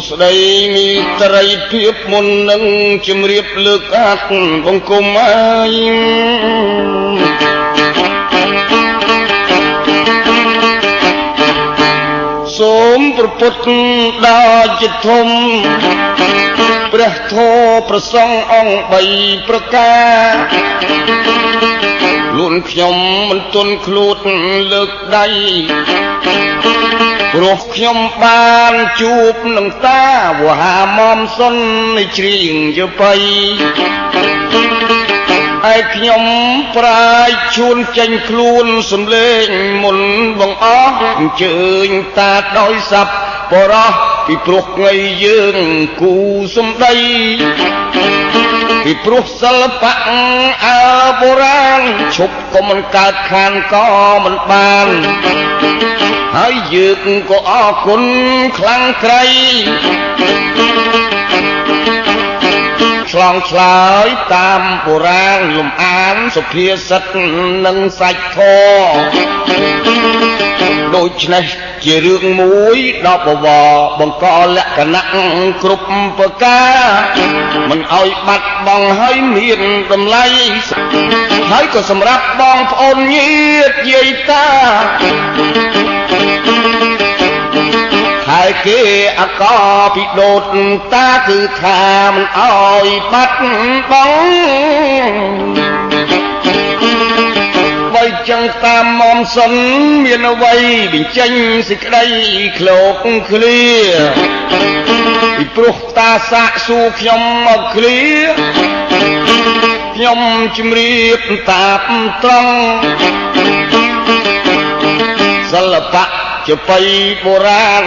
ស្ដីមីត្រីភាពមុននឹងជំរាបលើកអាត់បង្គំហើយសូមប្រពុតដល់ចិត្តធំព្រះធម៌ប្រសង់អង្គ3ប្រការលួនខ្ញុំមិនទន់ខ្លួនលើកដៃព្រោះខ្ញុំបានជួបនឹងតាវហាមុំសុននៃជ្រៀងយបៃឯខ្ញុំប្រាយឈួនចេញខ្លួនសំលេងមុនបងអស់អញ្ជើញតាដោយសັບបរោះពីព្រោះថ្ងៃយើងគូសំដីពីព្រោះសិល្បៈអើបុរាណឈប់ក៏មិនកើតខានក៏មិនបានហើយយើងក៏អរគុណខ្លាំងក្រៃឆ្លងឆ្លើយតាមបុរាណលំអានសុភាសិតនិងសាច់ធម៌ដូច្នេះជារឿងមួយដល់បវរបង្កលក្ខណៈគ្រប់ប្រការមិនឲ្យបាត់បង់ហើយមានតម្លៃហើយក៏សម្រាប់បងប្អូនញាតិយាយតាហើយគេអកពីដូតតាគឺថាមិនអោយបាត់បង់បើចឹងតាមមុំសិនមានអ្វីបញ្ចេញសេចក្តីឃ្លោកឃ្លាពីព្រោះតាសាកសួរខ្ញុំមកឃ្លាខ្ញុំជំរាបតាបត្រង់សិល្បៈជាបៃបុរាណ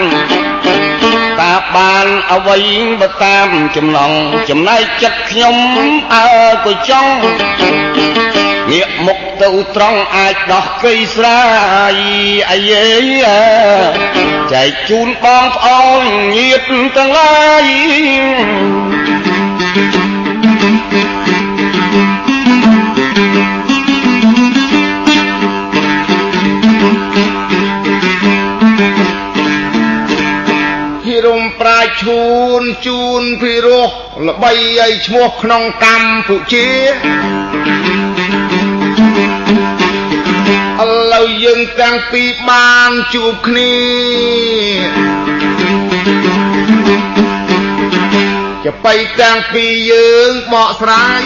តាបានអ្វីបើតាមចំណងចំណែកចិត្តខ្ញុំអើក៏ចង់ងាកមុខទៅត្រង់អាចដោះកៃស្រាយអាយេចែកជូនបងប្អូនញាតិទាំងឡាយប្រាឈូនជូនពិរោះល្បីឲ្យឈ្មោះក្នុងកម្ពុជាឥឡូវយើងទាំងពីរបានជួបគ្នាจะไปទាំងពីរយើងបកស្រាយ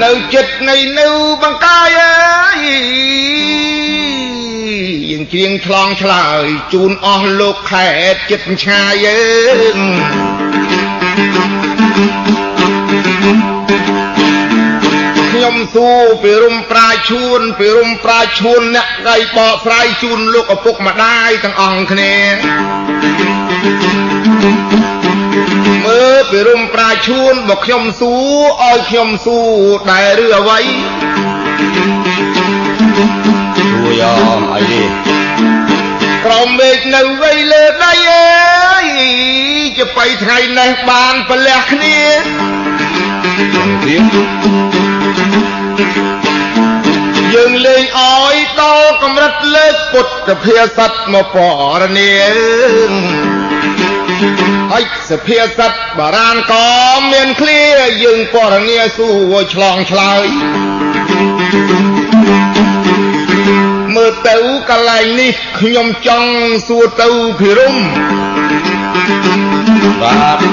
នៅចិត្តនៃនៅបង្កាយអើយយើងជ្រៀងឆ្លងឆ្លើយជូនអស់លោកខេត្តចិត្តឆ្ងាយខ្ញុំសួរពីរុំប្រាឈួនពីរុំប្រាឈួនអ្នកដៃបកស្រាយជូនលោកឪពុកម្ដាយទាំងអង្គគ្នាមើលពីរុំប្រាឈួនបើខ្ញុំសួរឲ្យខ្ញុំសួរដែរឬអ្វីសួរយ៉ាងអីទេក្រមមេឃនៅវ័យលើដៃអើយจะไปថ្ងៃនេះបានប្រលះគ្នាយើងលេងអោយដល់កម្រិតលើកពុទ្ធភាសិតមកពរនាហើយសភាសិតបារាណក៏មានឃ្លាយើងពរនាសួរឆ្លងឆ្លើយមើលទៅកន្លែងនេះខ្ញុំចង់សួរទៅភិរមបាទ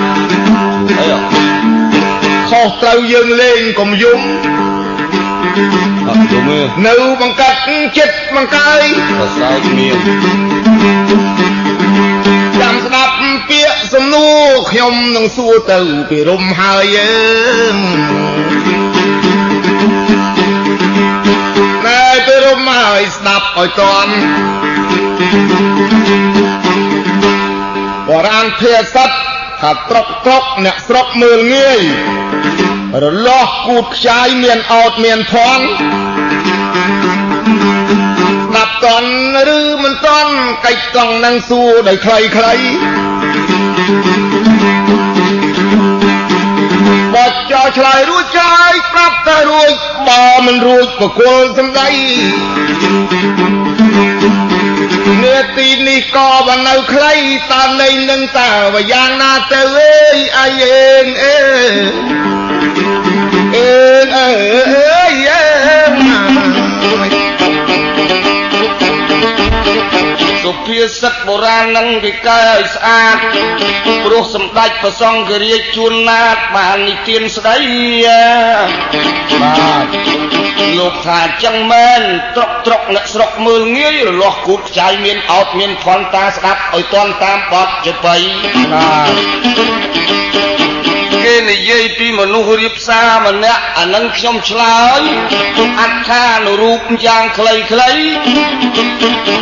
ត្រូវយើងលេងកុំយំនៅបង្កាត់ចិត្តបង្កើយប្រសើរមានចាំស្ដាប់ពាក្យសំណួរខ្ញុំនឹងសួរទៅពីរំហើយណែពីរំហើយស្ដាប់ឲ្យតន់បុរាណភាសាថាត្រកអ្នកស្រុកមើលងាយរលាស់គូតខ្ចាយមានអោតមានធន់ស្ដាប់តន់ឬមិនតន់កិច្ចកង់នឹងសួរដោយខ្លីបើចោលឆ្លើយរួចចាយប្រាប់តែរួចបើមិនរួចបកុលសំដីនាទីនេះក៏បាននៅខ្លីតើនៃនឹងតើវាយ៉ាងណាទៅអាយសុភាសិតបុរាណនឹងវិកែឲ្យស្អាតព្រោះសម្ដេចព្រះសង្ឃរាជជួនណាតបាននិទានស្ដីបាទលោកថាចឹងមែនត្រកអ្នកស្រុកមើលងាយរលាស់គូតខ្ចាយមានអោតមានផនតាស្ដាប់ឲ្យតន់តាមបទចបៃបាទគេនិយាយពីមនុស្សរៀបសារម្នាក់អានឹងខ្ញុំឆ្លើយអត្ថានុរូបយ៉ាងខ្លី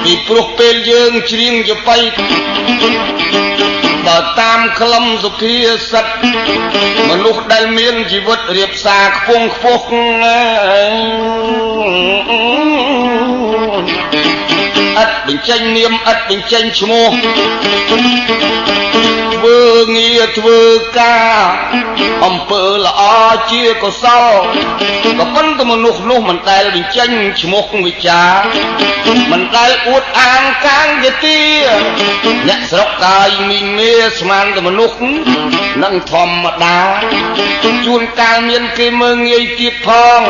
ពីព្រោះពេលយើងច្រៀងចបៃបើតាមខ្លឹមសុភាសិតមនុស្សដែលមានជីវិតរៀបសារខ្ពង់ខ្ពស់ឥតបញ្ចេញនាមឥតបញ្ចេញឈ្មោះធ្វើងារធ្វើការអំពើល្អជាកុសលក៏ប៉ុន្តែមនុស្សនោះមិនដែលបញ្ចេញឈ្មោះវិចារមិនដែលអួតអាងកាងយទាអ្នកស្រុកកាយមីងមេស្មានតែមនុស្សនឹងធម្មតាជួនកាលមានគេមើងងាយទៀតផង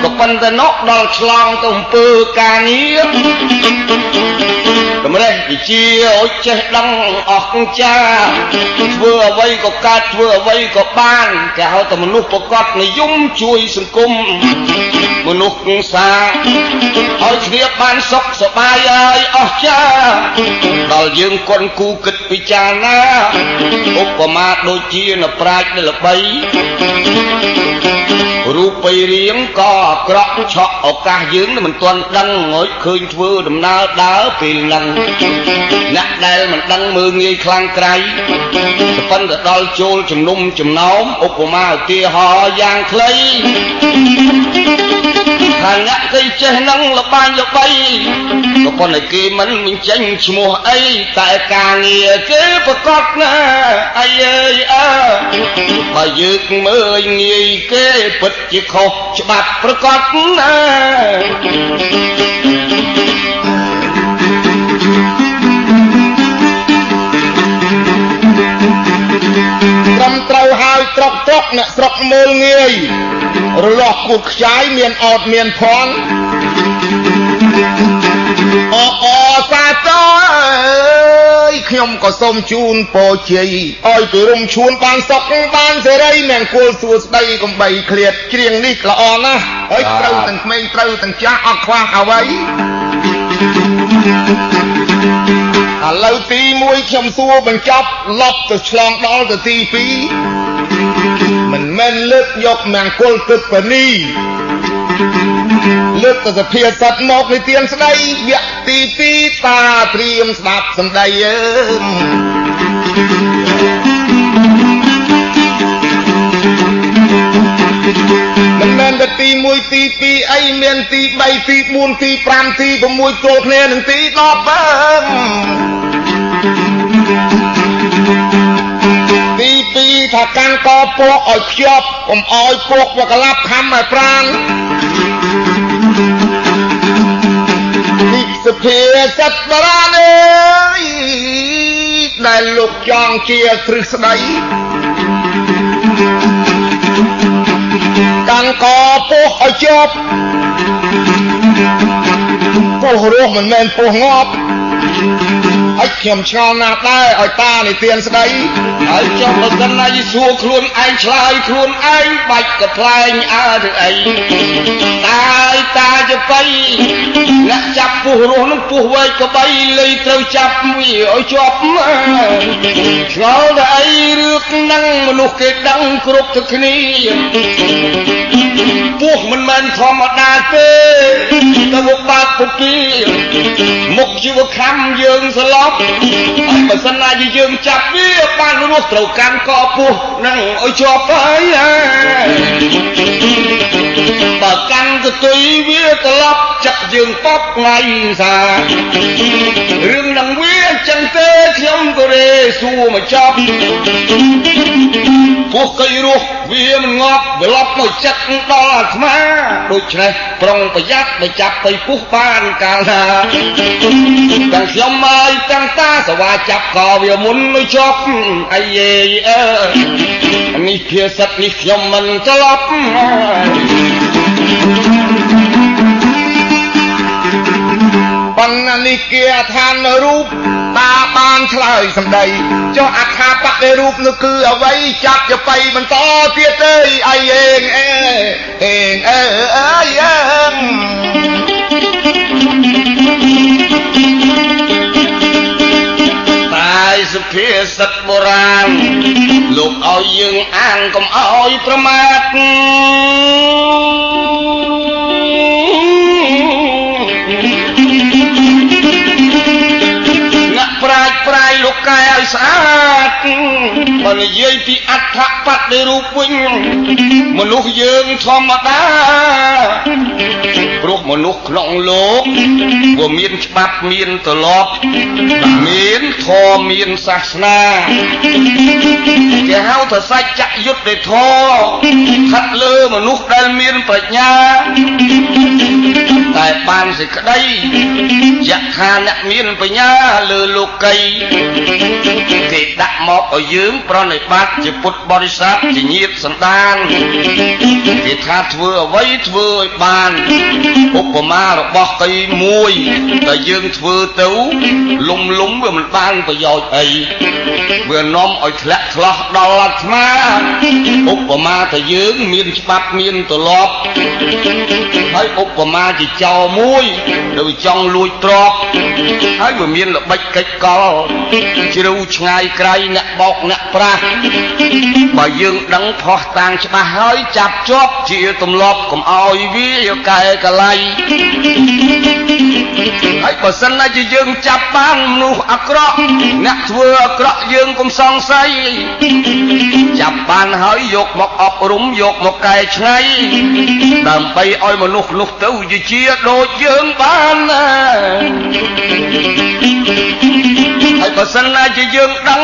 ក៏ប៉ុន្តែនោះដល់ឆ្លងទៅអំពើការងារតម្រេះវិជាឲ្យចេះដឹងអស់ចាធ្វើអ្វីក៏កើតធ្វើអ្វីក៏បានគេហៅតែមនុស្សប្រកបនិយមជួយសង្គមមនុស្សសាឲ្យគ្នាបានសុខសប្បាយហើយអស់ចាដល់យើងគន់គូគិតពិចារណាឧបមាដូចជានប្រាជ្ញល្បីរូបបីរៀងក៏អាក្រក់ឆក់ឱកាសយើងមិនទាន់ដឹងឲ្យឃើញធ្វើដំណើរដើរពេលហ្នឹងអ្នកដែលមិនដឹងមើងងាយខ្លាំងក្រៃប៉ុន្តែដល់ចូលជំនុំចំណោមឧបមាឧទាហរណ៍យ៉ាងខ្លីថាអ្នកគេចេះនឹងលបាញ់ល្បីក៏ប៉ុន្តែគេមិនបញ្ចេញឈ្មោះអីតែការងារគេប្រកបណាអាយបើយើងមើលងាយគេពិតជាខុសច្បាប់ប្រកបណាត្រឹមត្រូវហើយត្រកអ្នកស្រុកមើលងាយរលាស់គូតខ្ចាយមានអោតមានផនសាទរខ្ញុំក៏សូមជូនពរជ័យឲ្យពីរំឈួនបានសុខបានសេរីមង្គលសួស្ដីកំបីឃ្លាតច្រៀងនេះល្អណាស់ហើយត្រូវទាំងក្មេងត្រូវទាំងចាស់អត់ខ្វះអ្វីឥឡូវទី1ខ្ញុំសួរបញ្ចប់លប់ទៅឆ្លងដល់ទៅទី2មិនមែនលើកយកមង្គលទឹកបនីលើកទៅសភាសិតមកនិទានស្ដីវគ្គទី2តាត្រៀមស្ដាប់សម្ដីមិនមែនតែទី1ទី2អីមានទី3ទី4ទី5ទី6ចូលគ្នានឹងទី10ទី2ថាកាន់កពោះឲ្យខ្ជាប់កុំឲ្យពោះវាក្លាប់ខំឲ្យប្រាណទីសុភាសិតបរាណដែលលោកចង់ជាទ្រឹស្ដីកាន់កពោះឲ្យជាប់ពោះរស់មិនមែនពោះងាប់ ហើយខ្ញុំឆ្ងល់ណាស់ដែរឲ្យតានិទានស្ដីហើយចុះបើសិនណាយីសួរខ្លួនឯងឆ្លើយខ្លួនឯងបាច់កថ្លែងអើឬអីតាចបៃអ្នកចាប់ពស់រស់នឹងពស់វែកក្បីលៃត្រូវចាប់វាឲ្យជាប់ឆ្ងល់តែអីរឿងហ្នឹងមនុស្សគេដឹងគ្រប់ទៅគ្នាពស់មិនមែនធម្មតាទេទៅបាក់ពុគីមុខជីវខំយើងស្លាប់ហើយបើសិនណាយើងចាប់វាបានរស់ត្រូវកាន់កពស់នឹងឲ្យជាប់ហើយបើកាន់ទៅទុយវាត្រឡប់ចាក់យើងពប់ថ្ងៃសារឿងនឹងវាចឹងទេខ្ញុំក៏រេសួរមកចប់ពស់កៃរស់វាមិនងាប់វាឡប់មកចិត្តដល់អាត្មាដូច្នេះប្រុងប្រយ័ត្នបើចាប់ទៅពស់បានកាលណាទាំងខ្ញុំហើយទាំងតាសវាចាប់ក៏វាមុនទៅជាប់អីយេនេះភាសិតនេះខ្ញុំមិនច្រឡប់បណ្ណនេះគេអឋានរូបតាបានឆ្លើយសម្ដីចុះអក្ខាបតិរូបនោះគឺអ្វីចាប់ទៅបៃបន្តទៀតទេអីតែសុភាសិតបុរាណលោកឲ្យយើងអានកុំឲ្យប្រមាទប្រាយលោកកាយឲ្យស្អាតបើនិយាយពីអដ្ឋបត្តិរូបវិញមនុស្សយើងធម្មតាព្រោះមនុស្សក្នុងលោកវាមានច្បាប់មានទម្លាប់មានធម៌មានសាសនាគេហៅថាសច្ចយុត្តិធម៌ស្ថិតលើមនុស្សដែលមានប្រាជ្ញាតែបានសេចក្តីយថាអ្នកមានបញ្ញាលើលោកីគេដាក់មកឲ្យយើងប្រណិប័តជាពុទ្ធបរិស័ទជាញាតិសន្តានគេថាធ្វើអ្វីធ្វើឲ្យបានឧបមារបស់កីមួយតែយើងធ្វើទៅលំវាមិនបានប្រយោជន៍អីវានាំឲ្យធ្លាក់ឆ្លោះដល់អាត្មាឧបមាថាយើងមានច្បាប់មានទម្លាប់ហើយឧបមាជាចោរមួយដែលចង់លួចទ្រព្យហើយវាមានល្បិចកិច្ចកលជ្រៅឆ្ងាយក្រៃអ្នកបោកអ្នកប្រាស់បើយើងដឹងផុសតាំងច្បាស់ហើយចាប់ជាប់ជាទម្លាប់កុំឲ្យវាកែកលៃហើយបើសិនណាជាយើងចាប់បានមនុស្សអាក្រក់អ្នកធ្វើអាក្រក់យើងកុំសង្ស័យចាប់បានហើយយកមកអប់រំយកមកកែច្នៃដើម្បីឲ្យមនុស្សនោះទៅជាដូចយើងបានណាហើយបើសិនណាជាយើងដឹង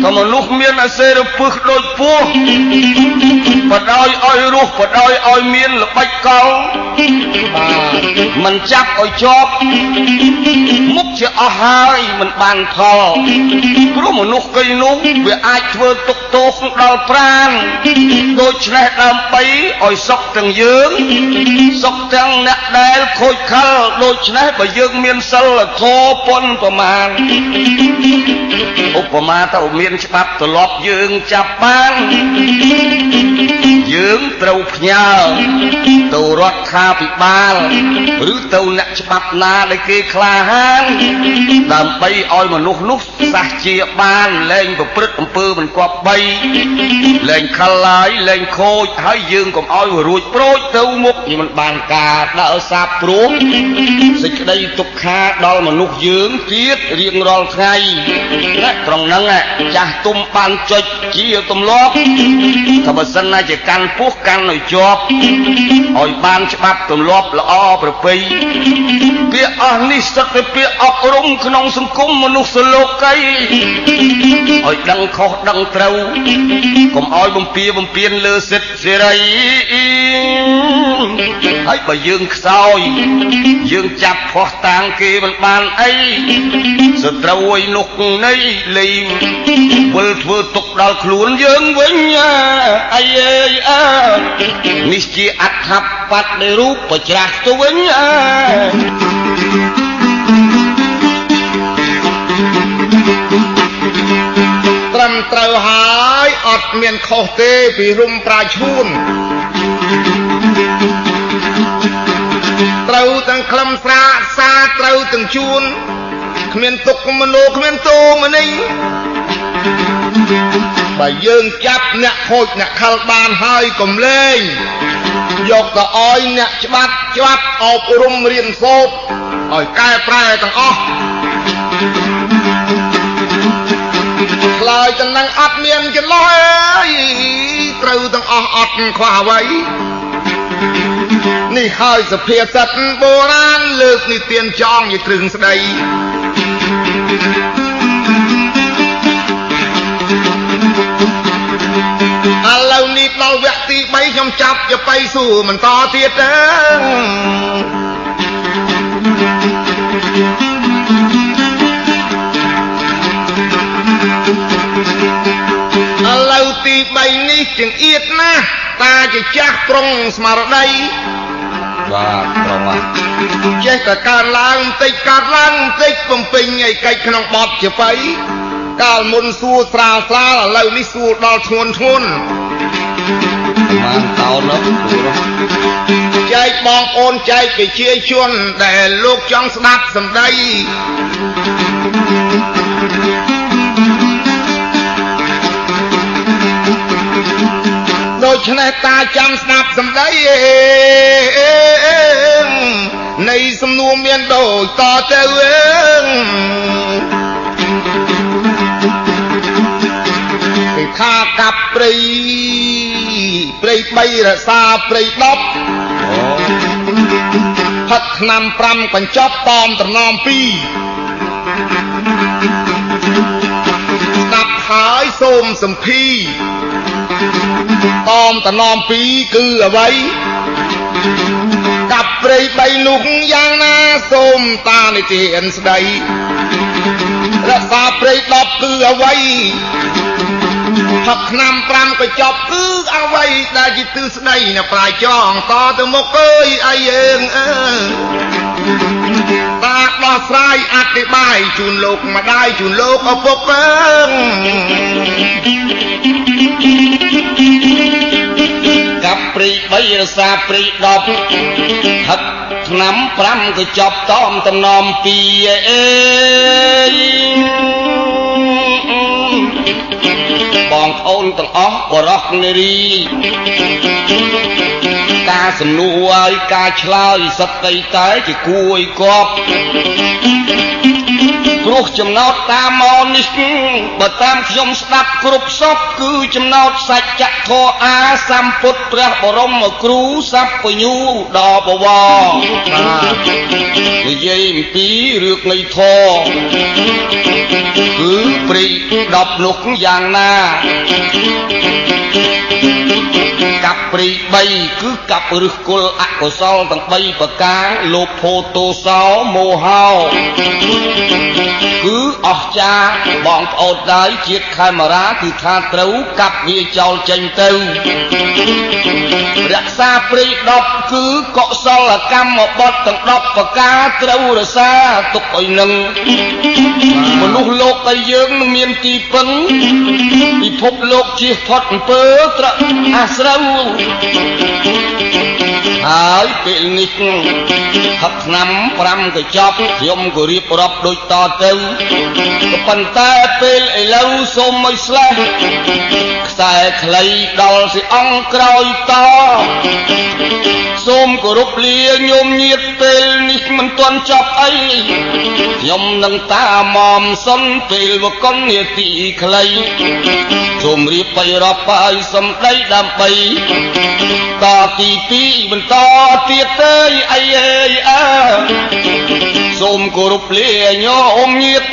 ក៏មនុស្សមានអសេរពឹសដូចពស់បដោយឲ្យរស់បដោយឲ្យមានល្បិចកលមិនចាប់ឲ្យជាប់មុខជាអស់ហើយមិនបានផលព្រោះមនុស្សកៃនោះវាអាចធ្វើទុកទោសដល់ប្រាណដូច្នេះដើម្បីឲ្យសុខទាំងយើងសុខទាំងអ្នកដែលខូចខលដូច្នេះបើយើងមានសិលធម៌ពុនប្រមាណឧបមាទៅមានច្បាប់ទម្លាប់យើងចាប់បានយើងត្រូវផ្ញើទៅរដ្ឋាភិបាលឬទៅអ្នកច្បាប់ណាដែលគេក្លាហានដើម្បីឲ្យមនុស្សនោះសះជាបានលែងប្រព្រឹត្តអំពើមិនគប្បីលែងខលឡាយលែងខូចហើយយើងកុំឲ្យរួចប្រូចទៅមុខនេះមិនបានការដើរសាបព្រោះសេចក្តីទុក្ខាដល់មនុស្សយើងទៀតរៀងរាល់ថ្ងៃណាត្រង់ហ្នឹងចាស់ទុំបានចុចជាទម្លាប់ថាបើសិនណាជាកាន់ពោះកាន់ឲ្យជាប់ឲ្យបានច្បាប់ទម្លាប់ល្អប្រពៃពាក្យអស់នេះស្ថិតតែពាក្យអប់រំក្នុងសង្គមមនុស្សលោកីឲ្យដឹងខុសដឹងត្រូវកុំឲ្យបំពានលើសិទ្ធិសេរីហើយបើយើងខ្សោយយើងចាប់ផោះតាំងគេមិនបានអីសត្រូវឲ្យនោះនៃលេងវិលធ្វើទុកដល់ខ្លួនយើងវិញអីនេះជាអត្ថបទនៃរូបប្រច្រាស់ទៅវិញ ត្រឹមត្រូវហើយអត់មានខុសទេពីរុំប្រាឈួនត្រូវទាំងខ្លឹមស្រាសាត្រូវទាំងជួនគ្មានទុកមនោគ្មានតោមនេះបើយើងចាប់អ្នកខូចអ្នកខលបានហើយកុំលែងយកទៅអោយអ្នកច្បាប់អប់រំរៀនសូត្រឲ្យកែប្រែទាំងអស់ខ្លាយទៅនឹងអត់មានចន្លោះអើយត្រូវទាំងអស់អត់ខ្វះអ្វីនេះហើយសុភាសិតបុរាណលើកនិទានចងជាទ្រឹងស្ដីឥឡូវនេះដល់វគ្គទី3ខ្ញុំចាប់ទៅបៃសួរបន្តទៀតទេឥឡូវទី3នេះចង្អៀតណាស់តាជាចាស់ប្រុងស្មារតីបាទប្រុងចេះតែកើនឡើងបន្តិចកើតឡើងបន្តិចបំពេញឲ្យកិច្ចក្នុងបទជាបៃកាលមុនសួរស្រាលឥឡូវនេះសួរដល់ធ្ងន់បានតោនោះចែកបងប្អូនចែកប្រជាជនដែលលោកចង់ស្ដាប់សម្ដីដូច្នេះតាចាំស្ដាប់សម្ដីនៃសំណួរមានដូចតទៅគេថាកាប់ព្រៃ3រក្សាព្រៃ10ផឹកឆ្នាំ5កញ្ចប់តមតំណំ2ស្ដាប់ហើយសូមសម្ភីតមតំណំ2គឺអ្វីកាប់ព្រៃ3នោះយ៉ាងណាសូមតានិទានស្ដីរក្សាព្រៃ10គឺអ្វីផឹកឆ្នាំ5កញ្ចប់គឺអ្វីដែលជាទិសស្ដីអ្នកប្រាជ្ញចងតទៅមុខអើយអីយើងតាដោះស្រាយអធិប្បាយជូនលោកម្ដាយជូនលោកឪពុកកាប់ព្រៃ3រសាព្រៃ10ផឹកឆ្នាំ5កញ្ចប់តមតំណំ2អេបងប្អូនទាំងអស់បរោះនារីការសំណួរឲ្យការឆ្លើយសត្វតែជាគួរឲ្យគប់ព្រោះចំណោទតាមមកនេះបើតាមខ្ញុំស្ដាប់គ្រប់សពគឺចំណោទសច្ចធម៌អាសម្ពុទ្ធព្រះបរមគ្រូសព្វញូដល់បវរនិយាយអំពីរឿងនៃធម៌គឺព្រៃ10នោះយ៉ាងណាកាប់ព្រៃ3គឺកាប់ឫសគល់អកុសលទាំង3ប្រការលោភទោសោមោហោគឺអស្ចារ្យបងប្អូនដែរជាតិខេមរាគឺថាត្រូវកាប់វាចោលចេញទៅរក្សាព្រៃ10គឺកុសលកម្មបទទាំង10ប្រការត្រូវរក្សាទុកឲ្យនឹងមនុស្សលោកតែយើងនឹងមានទីពឹងពិភពលោកជៀសផុតអំពើត្រអាស្រូវហើយពេលនេះផឹកឆ្នាំ5កញ្ចប់ខ្ញុំក៏រៀបរាប់ដូចតទៅក៏ប៉ុន្តែពេលឥឡូវសូមឲ្យស្លេះខ្សែខ្លីដល់សិអង្គក្រោយតសូមគោរពលាញោមញាតពេលនេះមិនទាន់ចប់អីខ្ញុំនឹងតាមមសុនពេលវកុននាទីខ្លីសូមរៀបបៃរាប់បាយសំដីដើម្បីតទី2បន្តទៀតទេអីអើសូមគោរពលាញោមញាត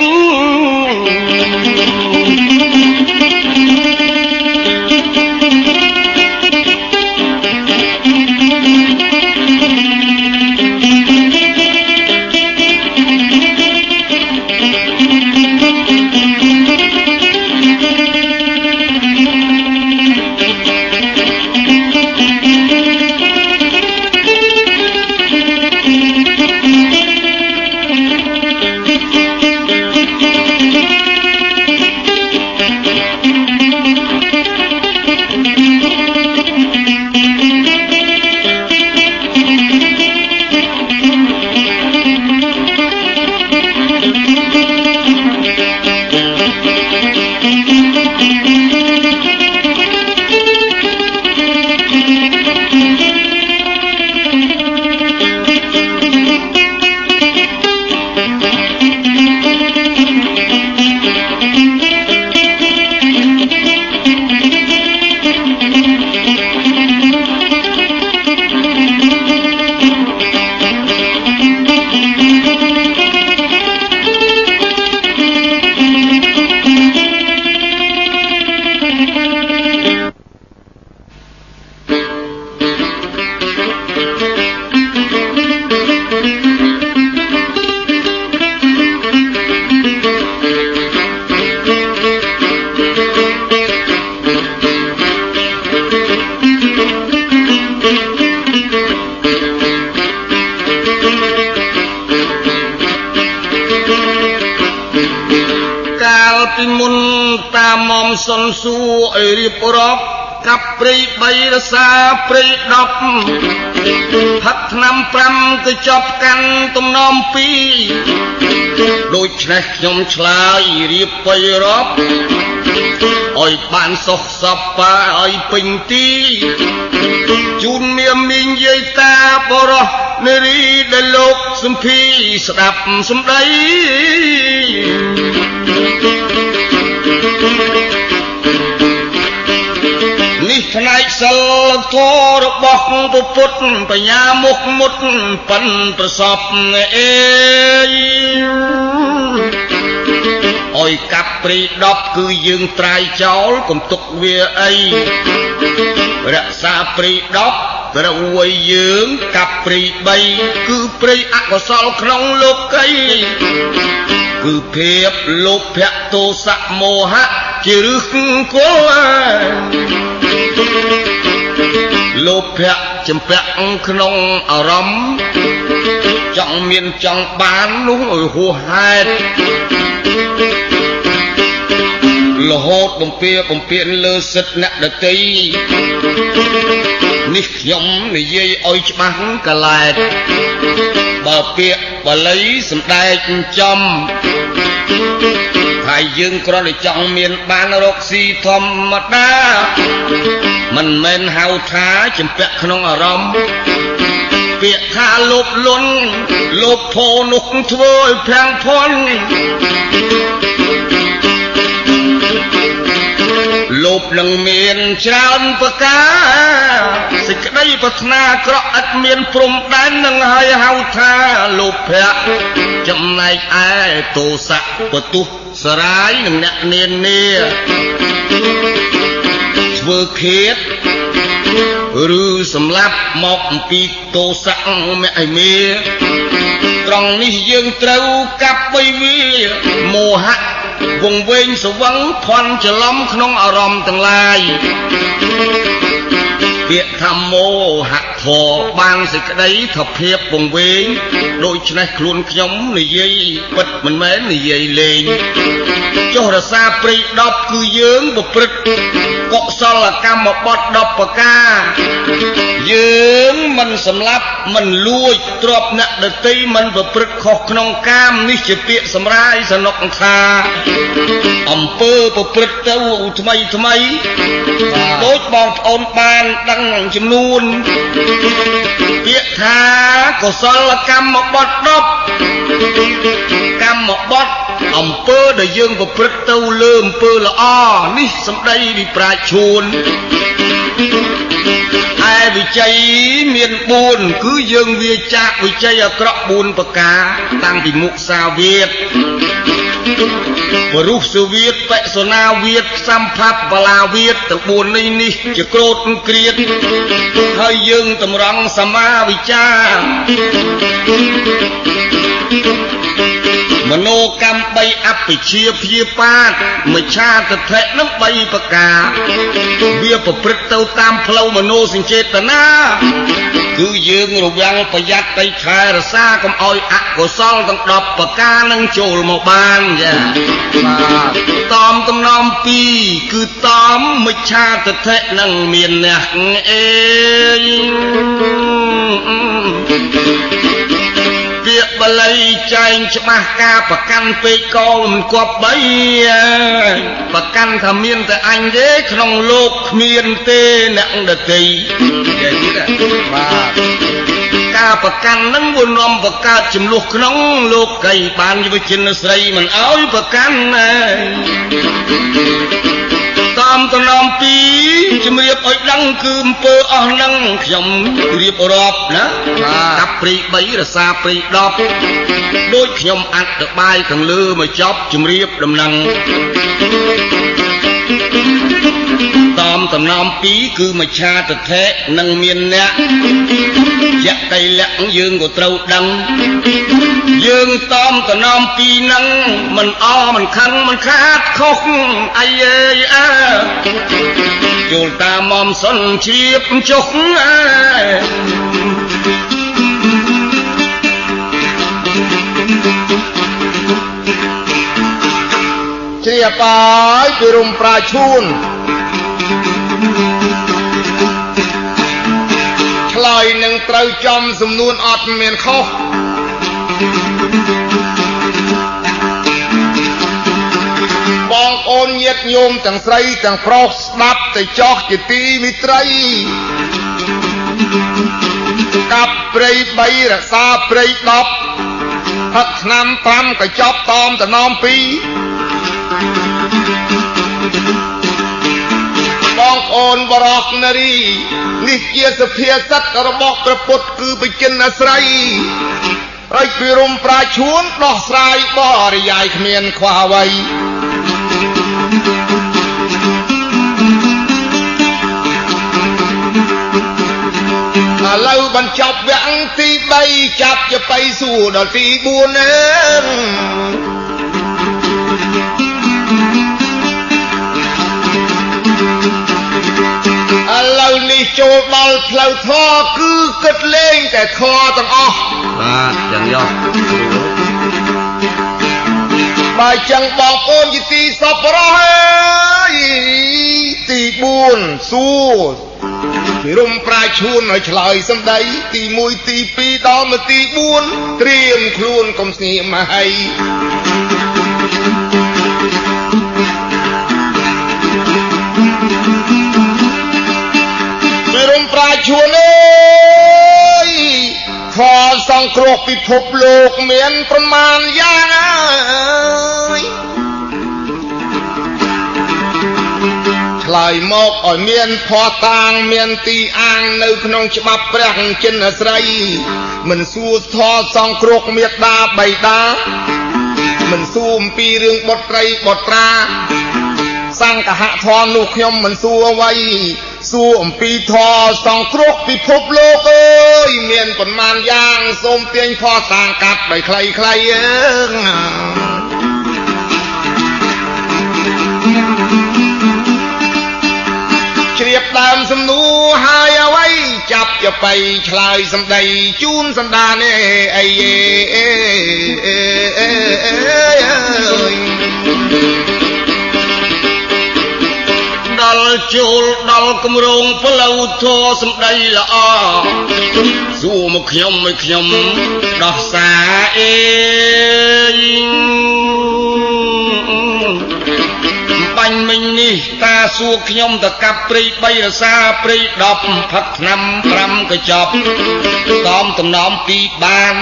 សុនសួរឲ្យរៀបរាប់កាប់ព្រៃ3រសាព្រៃ10ផឹកថ្នាំ5ទៅចប់កាន់ទំនំ2ដូច្នេះខ្ញុំឆ្លើយរៀបបីរាប់ឲ្យបានសុខសប្បាយឲ្យពេញទីជូនមៀមមីងយាយតាបរោះនារីដែលលោកសំភីស្ដាប់សម្ដីនេះផ្នែកសិលធម៌របស់ពុទ្ធបញ្ញាមុខមុតប៉ិនប្រសពអេអុយកាប់ព្រៃ10គឺយើងត្រាយចោលកុំទុកវាអីរក្សាព្រៃ10ត្រូវឲ្យយើងកាប់ព្រៃ3គឺព្រៃអកុសលក្នុងលោកីគឺភាពលោភៈទោសៈមោហៈជាឫសគល់លោភៈចម្ពាក់ក្នុងអារម្មណ៍ចង់មានចង់បាននោះឲ្យហួសហេតុរហូតបំពេញលើសិទ្ធិអ្នកដទៃនេះខ្ញុំនិយាយឲ្យច្បាស់កឡែតបើពាក្យបាលីសំដែងចំហើយយើងគ្រាន់តែចង់មានបានរកស៊ីធម្មតាមិនមែនហៅថាចម្ពាក់ក្នុងអារម្មណ៍ពាក្យថាលោភលន់លោភផោនោះធ្វើឲ្យប្រាំងភ័ន្តលោភនឹងមានច្រើនប្រការសេចក្តីប្រាថ្នាអាក្រក់ឥតមានព្រំដែននឹងហើយហៅថាលោភៈចំណែកឯទោសៈបទុះសរាយនឹងអ្នកនានាធ្វើឃាតឬសម្លាប់មកអំពីទោសៈមហិមាត្រង់នេះយើងត្រូវកាប់បីវាមោហៈវង្វេងស្វឹងភ័ន្តច្រឡំក្នុងអារម្មណ៍ទាំងឡាយពាក្យថាមោហៈធរបានសេចក្តីថាភាពវង្វេងដូច្នេះខ្លួនខ្ញុំនិយាយពិតមិនមែននិយាយលេងចុះរសាព្រៃ10គឺយើងប្រព្រឹត្តកុសលកម្មបទ10ប្រការយើងមិនសម្លាប់មិនលួចទ្រព្យអ្នកដទៃមិនប្រព្រឹត្តខុសក្នុងកាមនេះជាពាក្យសម្រាយសនុកថាអំពើប្រព្រឹត្តទៅថ្មីដូចបងប្អូនបានដឹងចំនួនពាក្យថាកុសលកម្មបទ10កម្មបទអំពើដែលយើងប្រព្រឹត្តទៅលើអំពើល្អនេះសម្ដីវិប្រាជ្ញឈួនឯវិជ័យមាន4គឺយើងវាចាកវិជ័យអាក្រក់4ប្រការតាំងពីមុសាវាទបរុសវាទបសុណាវាទសម្ផបបលាវាទទាំង4នេះជាក្រោតក្រៀតហើយយើងតម្រង់សមាវិជ្ជាមនោកម្ម3អភិជាព្យាបាទមច្ឆាទិដ្ឋិនឹង3ប្រការវាប្រព្រឹត្តទៅតាមផ្លូវមនោសញ្ចេតនាគឺយើងរវាងប្រយ័ត្នទៅខែរសាកុំឲ្យអកុសលទាំង10ប្រការនឹងចូលមកបានចាបាទតំតំណំ2គឺតំមច្ឆាទិដ្ឋិនឹងមានអ្នកអេពាក្យ បល័យចែងច្បាស់ការប្រកាន់ពេកកោមិនគប់បីប្រកាន់ថាមានតែអញទេក្នុងលោកគ្មានទេអ្នកដតីនិយាយទៀតបាទការប្រកាន់នឹងវានាំបង្កើតចំនួនក្នុងលោកីបានយុវជនស្រីមិនអោយប្រកាន់តាមតំណំពីជំរាបឲ្យដឹងគឺអំពើអស់នឹងខ្ញុំរៀបរាប់ណាកាប់ព្រី3រសាព្រី10ដូចខ្ញុំអត្តបាយខាងលើមកចប់ជំរាបដំណឹងតាមតំណំពីគឺមច្ឆាទិដ្ឋិនឹងមានអ្នកយៈកៃលៈយើងក៏ត្រូវដឹងយើងតាមតំណំពីនឹងមិនអមិនខឹងមិនខាតខុសអីអើយចូលតាមមុំសុនជ្រាបចុះជ្រាបបាយពីរុំប្រាឈូនឆ្លើយនឹងត្រូវចំសំនួនអត់មានខុសបងប្អូនញាតិញោមទាំងស្រីទាំងប្រុសស្ដាប់ទៅចោះជាទីមិត្តរីកាប់ព្រៃ3រក្សាព្រៃ10ផឹកឆ្នាំ5ក៏ចប់តាមតំណំ2បងប្អូនបរោះនារីនេះជាសភាសិទ្ធិរបស់ព្រះពុទ្ធគឺបជនអាស្រ័យហើយពីរុំប្រាឈួនដោះស្រាយបរិយាយគ្មានខ្វះអ្វីឥឡូវបញ្ចប់វគ្គទី3ចាប់ជាបៃសួរដល់ទី4ឥឡូវនេះចូលដល់ផ្លូវធម៌គឺគិតលេងតែធម៌ទាំងអស់បាទយ៉ាងយ៉ោះបើចឹងបងប្អូនជាទីសប្បុរសហើយទី4សួរពីរុំប្រាឈួនឲ្យឆ្លើយសំដីទី1ទី2ដល់មកទី4ត្រៀមខ្លួនកុំស្ងៀមមកហើយពីរុំប្រាឈួនអើយធម៌សង្គ្រោះពិភពលោកមានប្រមាណយ៉ាងអើយឆ្លើយមកឲ្យមានភ័ស្តុតាងមានទីអាងនៅក្នុងច្បាប់ព្រះចិនអាស្រ័យមិនសួរធម៌សង្គ្រោះមេត្តាបៃតាមិនសួរអំពីរឿងបុត្រីបុត្រាសង្ឃហធម៌នោះខ្ញុំមិនសួរអ្វីសួរអំពីធម៌សង្គ្រោះពិភពលោកអើយមានប៉ុន្មានយ៉ាងសូមទាញភ័ស្តុតាងកាត់ដោយខ្លីៗជ្រាបដើមសំណួរហើយអ្វីចាប់ជាបៃឆ្លើយសំដីជូនសន្តានអីដល់ចូលដល់គម្រោងផ្លូវធម៌សំដីល្អសួរមកខ្ញុំឲ្យខ្ញុំដោះសារអេបាញ់មិញនេះតាសួរខ្ញុំទៅកាប់ព្រៃ3រសាព្រៃ10ផឹកឆ្នាំ5ក៏ចប់តាមតំណំ2បាន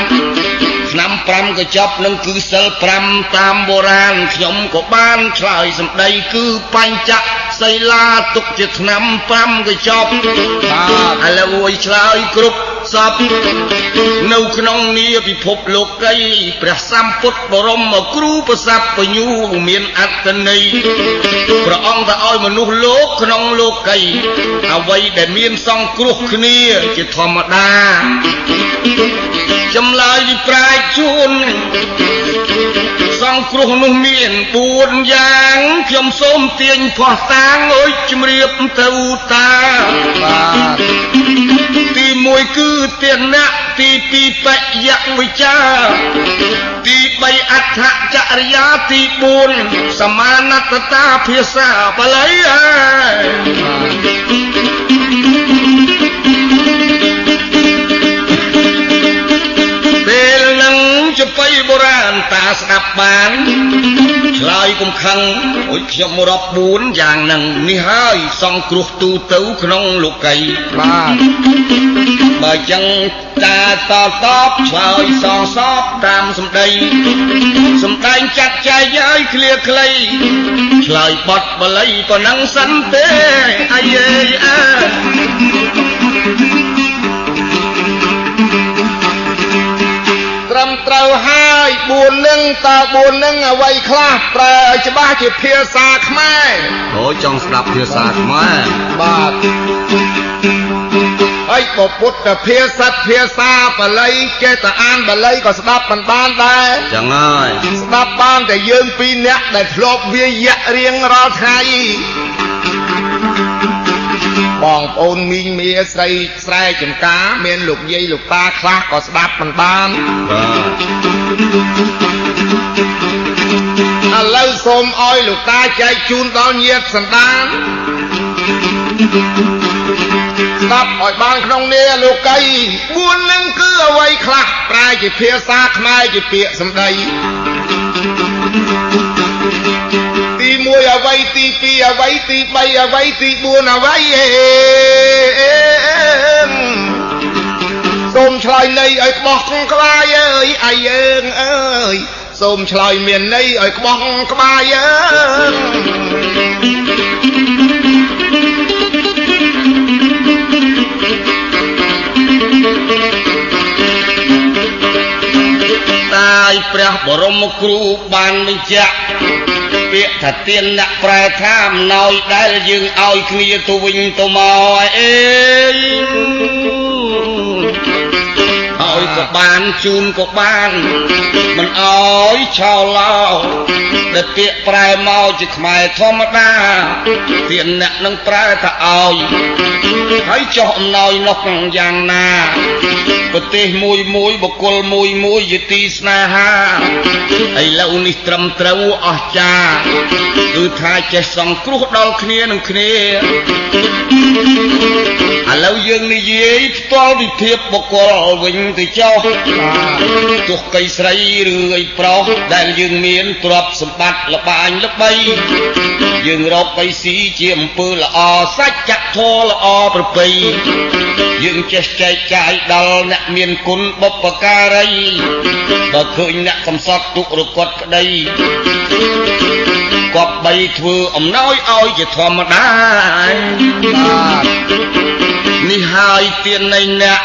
ឆ្នាំ5ក៏ចប់នឹងគឺសិល5តាមបុរាណខ្ញុំក៏បានឆ្លើយសម្ដីគឺបញ្ចសីលាទុកជាឆ្នាំ5ក៏ចប់បាទឥឡូវឲ្យឆ្លើយគ្រប់សពនៅក្នុងនីពិភពលោកីព្រះសម្ពុទ្ធបរមគ្រូប្រសព្វបញ្ញូមានអត្តន័យព្រះអង្គទៅឲ្យមនុស្សលោកក្នុងលោកីអ្វីដែលមានសង្គ្រោះគ្នាជាធម្មតាចម្លើយពីប្រាជ្ញជួនសង្គ្រោះនោះមាន4យ៉ាងខ្ញុំសូមទាញភ័ស្តុតាងអើយជំរាបទៅតាបាទទី1គឺទានៈទី2បយវិជ្ជាទី3អដ្ឋចរិយាទី4សមានតតាភាសាបាលីពេលនឹង ស្ដាប់បានឆ្លើយគុំខឹងអុយខ្ញុំរាប់4យ៉ាងនឹងនេះហើយសង្គ្រោះទូទៅក្នុងលោកីបាទបើចឹងតាតបឆ្លើយសងសពតាមសម្ដីសម្ដែងចាត់ចែងឲ្យឃ្លាខ្លីឆ្លើយបត់បល័យប៉ុណ្ណឹងសិនទេអាយអើត្រឹមត្រូវហើយ4នឹងតើ4នឹងអ្វីខ្លះប្រើឲ្យច្បាស់ជាភាសាខ្មែរអូចង់ស្ដាប់ភាសាខ្មែរបាទហើយពុទ្ធភាសាបាលីចេះតែអានបាលីក៏ស្ដាប់មិនបានដែរចឹងហើយស្ដាប់បានតែយើង2នាក់ដែលធ្លាប់វាយៈរៀងរាល់ថ្ងៃបងប្អូនមីងមាស្រីស្រែចំការមានលោកយាយលោកតាខ្លះក៏ស្ដាប់មិនបានបាទឥឡូវសូមឲ្យលោកតាចែកជូនដល់ញាតិសន្តានស្ដាប់ឲ្យបានក្នុងនេះលោកី4នឹងគឺអ្វីខ្លះប្រែជាភាសាខ្មែរជាពាក្យសម្ដីទី1អ្វីទី2អ្វីទី3អ្វីទី4អ្វីសូមឆ្លើយន័យឲ្យក្បោះក្បាយអើយអាយយើងអើយសូមឆ្លើយមានន័យឲ្យក្បោះក្បាយអើយតាយព្រះបរមគ្រូបានបញ្ជាក់ពាក្យថាទានអ្នកប្រែថាអំណោយដែលយើងឲ្យគ្នាទៅវិញទៅមកអេឲ្យក៏បានជូនក៏បានមិនអោយឆោឡោដែលពាក្យប្រែមកជាខ្មែរធម្មតាទានអ្នកនឹងប្រែថាឲ្យហើយចោះអំណោយនោះយ៉ាងណាប្រទេសមួយបុគ្គលមួយយទីស្នេហាឥឡូវនេះត្រឹមត្រូវអស្ចារ្យគឺថាចេះសង្គ្រោះដល់គ្នានឹងគ្នាឥឡូវយើងនិយាយផ្ទាល់វិភាគបុគ្គលវិញទៅចុះទោះកៃស្រីឬអីប្រុសដែលយើងមានទ្រព្យសម្បត្តិល្បាញល្បីយើងរកកៃស៊ីជាអំពើល្អសច្ចធម៌ល្អប្រពៃយើងចេះចែកចាយដល់អ្នកមានគុណបុព្វការីបើឃើញអ្នកកំសត់ទុករកត់ក្តីគប្បីធ្វើអំណោយឲ្យជាធម្មតាបាទនេះហើយទាននៃអ្នក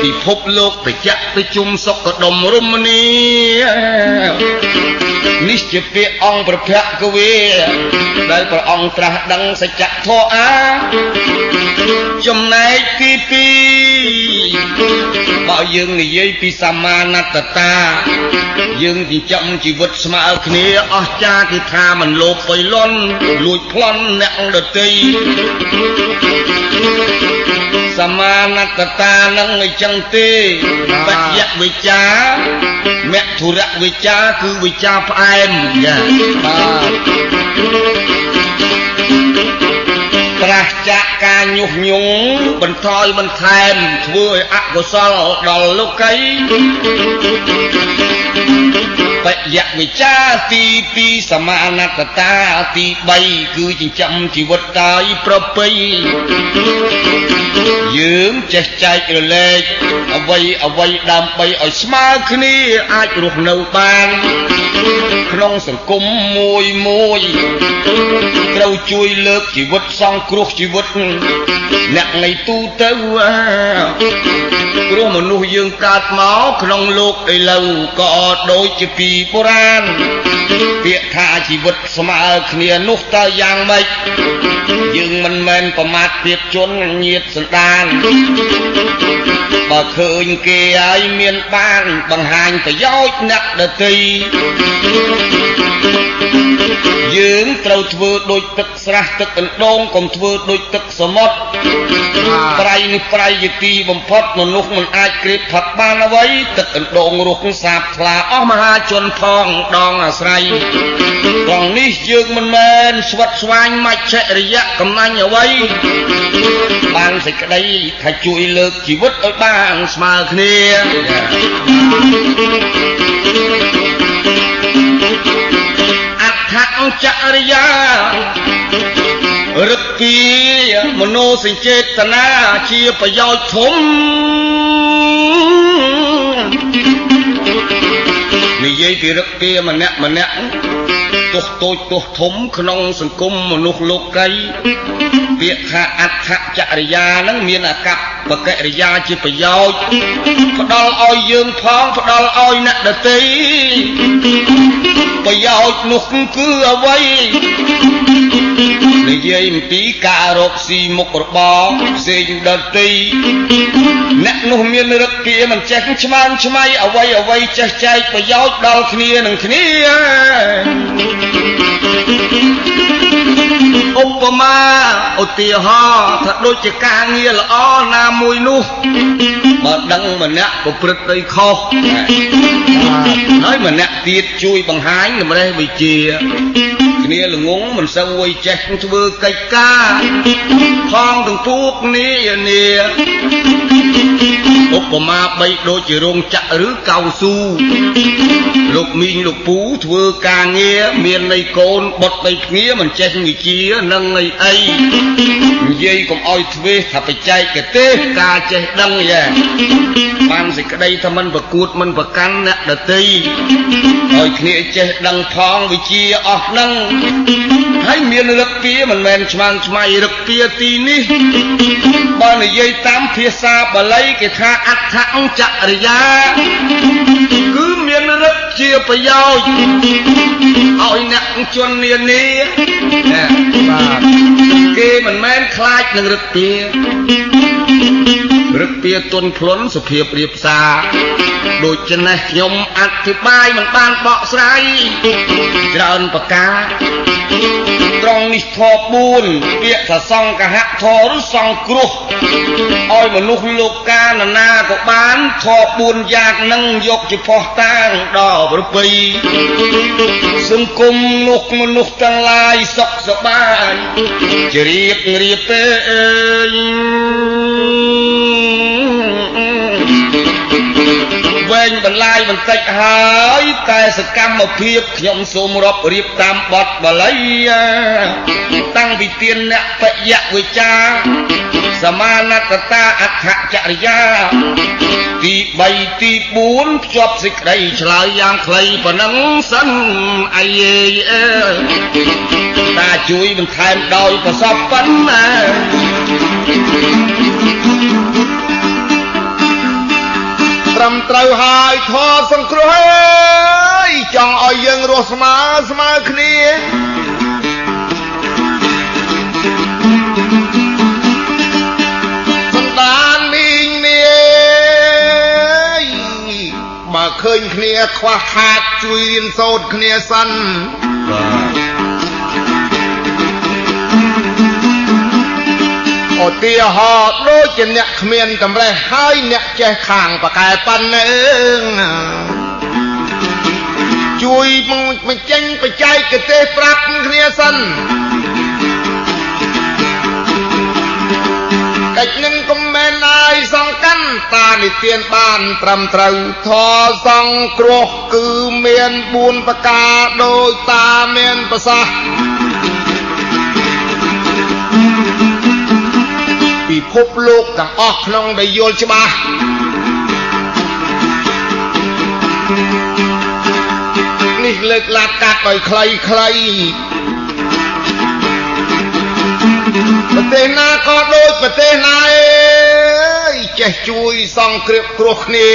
ពិភពលោកបច្ចៈប្រជុំសុខដុមរមនីនេះជាពាក្យអង្គប្រភគវេដែលព្រះអង្គត្រាស់ដឹងសច្ចធម៌អាចំណែកទី2បើយើងនិយាយពីសមាណត្តតាយើងចិញ្ចឹមជីវិតស្មើគ្នាអស្ចារ្យគឺថាមិនលោភបុយលន់លួចប្លន់អ្នកដទៃសមាណត្តតានឹងអញ្ចឹងទេបច្ចៈវិចាមធុរៈវិចាគឺវិចាផ្អែមចាបាទប្រាសចាកការញុះញង់បន្ថយបន្ថែមធ្វើឲ្យអកុសលដល់លោកីបច្ចៈវិចាទី2សមាណត្តតាទី3គឺចិញ្ចឹមជីវិតដោយប្រពៃយើងចេះចែករលែកអ្វីដើម្បីឲ្យស្មើគ្នាអាចរស់នៅបានក្នុងសង្គមមួយត្រូវជួយលើកជីវិតសង្គ្រោះជីវិតអ្នកថ្ងៃទូទៅព្រោះមនុស្សយើងកើតមកក្នុងលោកឥឡូវក៏ដូចជាពីបុរាណពាក្យថាជីវិតស្មើគ្នានោះតើយ៉ាងម៉េចយើងមិនមែនប្រមាថភាពជនញាតិសន្តានបើឃើញគេឲ្យមានបានបង្ហាញប្រយោជន៍អ្នកដទៃយើងត្រូវធ្វើដូចទឹកស្រះទឹកអណ្ដូងកុំធ្វើដូចទឹកសមុទ្រប្រៃនេះប្រៃជាទីបំផុតមនុស្សមិនអាចក្រៀបផឹកបានអ្វីទឹកអណ្ដូងរស់សាបថ្លាអស់មហាជនផងដងអាស្រ័យត្រង់នេះយើងមិនមែនស្វិតស្វាញមច្ឆរិយៈកំណាញ់អ្វីបានសេចក្តីថាជួយលើកជីវិតឲ្យបានស្មើគ្នា ចរិយារឹកពីមโนសញ្ចេតនាជាប្រយោជន៍ធំនិយាយពីរឹកពីម្នាក់ទោះតូចទោះធំក្នុងសង្គមមនុស្សលោកីពាក្យថាអដ្ឋចរិយានឹងមានអកប្បកិរិយាជាប្រយោជន៍ផ្ដល់ឲ្យយើងផងផ្ដល់ឲ្យអ្នកដទៃប្រយោជន៍នោះគឺអ្វីនិយាយអំពីការរកស៊ីមុខរបរផ្សេងដទៃអ្នកនោះមានរឹកពីមិនចេះឆ្មើងឆ្មៃអ្វីចេះចែកប្រយោជន៍ដល់គ្នានឹងគ្នាឧបមាឧទាហរណ៍ថាដូចជាការងារល្អណាមួយនោះបើដឹងម្នាក់ប្រព្រឹត្តទៅខុសហើយម្នាក់ទៀតជួយបង្ហាញតម្រេះវិជ្ជាគ្នាល្ងងមិនសូវចេះធ្វើកិច្ចការផងទាំងពួកគ្នាឧបមាបីដូចជារោងចក្រឬកៅស៊ូលោកមីងលោកពូធ្វើការងារមានន័យកូនបុតបីភ្ងាមិនចេះវិជ្ជានឹងអីនិយាយកុំឲ្យធ្វើថាបច្ចេកទេសការចេះដឹងយ៉ាបានសេចក្តីថាមិនប្រកួតមិនប្រកាន់អ្នកដទៃឲ្យគ្នាចេះដឹងផងវិជ្ជាអស់នឹងហើយមានរឹកពីមិនមែនឆ្មាំងឆ្មៃរឹកពីទីនេះបើនិយាយតាមភាសាបាលីគេថាអដ្ឋចរិយាគឺមានរឹកជាប្រយោជន៍ឲ្យអ្នកជននានាបាទគេមិនមែនខ្លាចនឹងរឹកពីទុនភ្លុនសុភាពរៀបសារដូច្នេះខ្ញុំអធិប្បាយមិនបានបកស្រាយច្រើនប្រការត្រង់នេះធម៌4ពាក្យថាសង្ឃហៈធម៌ឬសង្គ្រោះឲ្យមនុស្សលោកកាលណាក៏បានធម៌4យ៉ាងនឹងយកជាផុសតាងដល់ប្រពៃសង្គមនោះមនុស្សទាំងឡាយសុខសប្បាយជ្រាបទេវែងបន្លាយបន្តិចហើយតែសកម្មភាពខ្ញុំសូមរាប់រៀបតាមបទបាលីតាំងពីទានអ្នកបយវិជ្ជាសមានតតាអដ្ឋចរិយាទី3ទី4ភ្ជាប់សេចក្តីឆ្លើយយ៉ាងខ្លីប៉ុណ្ណឹងសិនអីតាជួយបន្ថែមដោយប្រសពប៉ុណ្ណាត្រឹមត្រូវហើយធម៌សង្គ្រោះហើយចង់ឲ្យយើងរស់ស្មើគ្នាសន្តានមីងមាយបើឃើញគ្នាខ្វះខាតជួយរៀនសូត្រគ្នាសិនឧទាហរណ៍ដូចជាអ្នកគ្មានតម្រេះហើយអ្នកចេះខាងបកែប៉ុណ្ណឹងជួយបញ្ចេញបច្ចេកទេសប្រាប់គ្នាសិនកិច្ចនឹងកុំមែនអាយសង្កាន់តានិទានបានត្រឹមត្រូវធម៌សង្គ្រោះគឺមាន4ប្រការដោយតាមានប្រសាសន៍ពិភពលោកទាំងអស់ក្នុងដែលយល់ច្បាស់នេះលើកឡាកាត់ឲ្យខ្លីប្រទេសណាក៏ដូចប្រទេសណាចេះជួយសង្គ្រោះគ្រោះគ្នា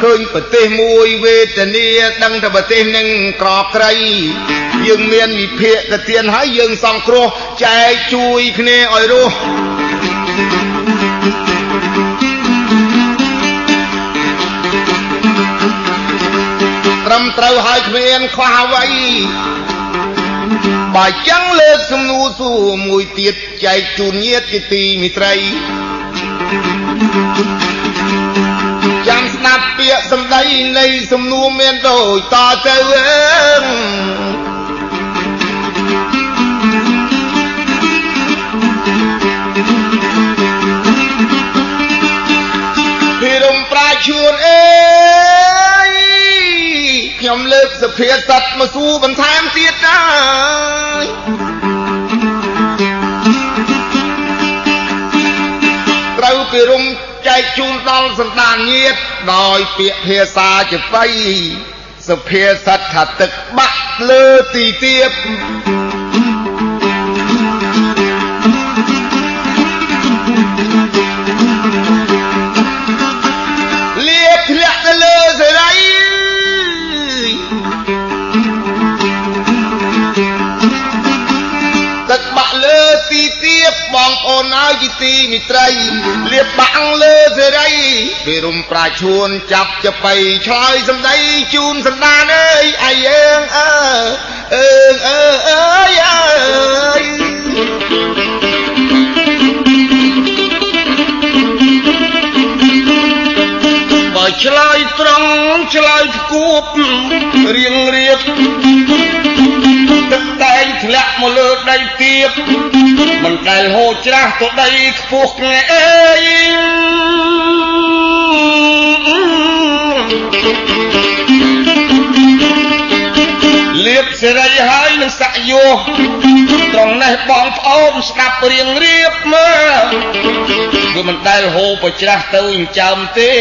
ឃើញប្រទេសមួយវេទនាដឹងតែប្រទេសនឹងក្រក្រៃយើងមានវិភាគទានហើយយើងសង្គ្រោះចែកជួយគ្នាឲ្យរស់ត្រឹមត្រូវហើយគ្មានខ្វះអ្វីបើចឹងលើកសំណួរសួរមួយទៀតចែកជូនញាតិជាទីមិត្តរីចាំស្ដាប់ពាក្យសម្ដីនៃសំណួរមានដូចតទៅភីរំប្រាឈួនអេខ្ញុំ ខ្ញុំលើកសុភាសិតមកសួរបន្ថែមទៀតដែរត្រូវពីរុំចែកជូនដល់សន្តានញាតិដោយពាក្យភាសាជាបៃសុភាសិតថាទឹកបាក់លើទីទៀបលាបធ្លាក់ទៅលើសេរីទឹកបាក់លើទីទៀបបងប្អូនហើយជាទីមិត្តរីលាបបាក់លើសេរីពីរុំប្រាឈួនចាប់ចបៃឆ្លើយសម្ដីជូនសន្តានអើយអាយើងអើយបើឆ្លើយត្រង់ឆ្លើយគួបរៀងរៀបទឹកតែងធ្លាក់មកលើដីទៀបមិនដែលហូរច្រាស់ទៅដីខ្ពស់គ្នាអើយលៀបសេរីហើយនឹងសាក់យោត្រង់នេះបងប្អូនស្ដាប់រៀងរៀបមកវាមិនដែលហូរប្រច្រាស់ទៅចិញ្ចើមទេ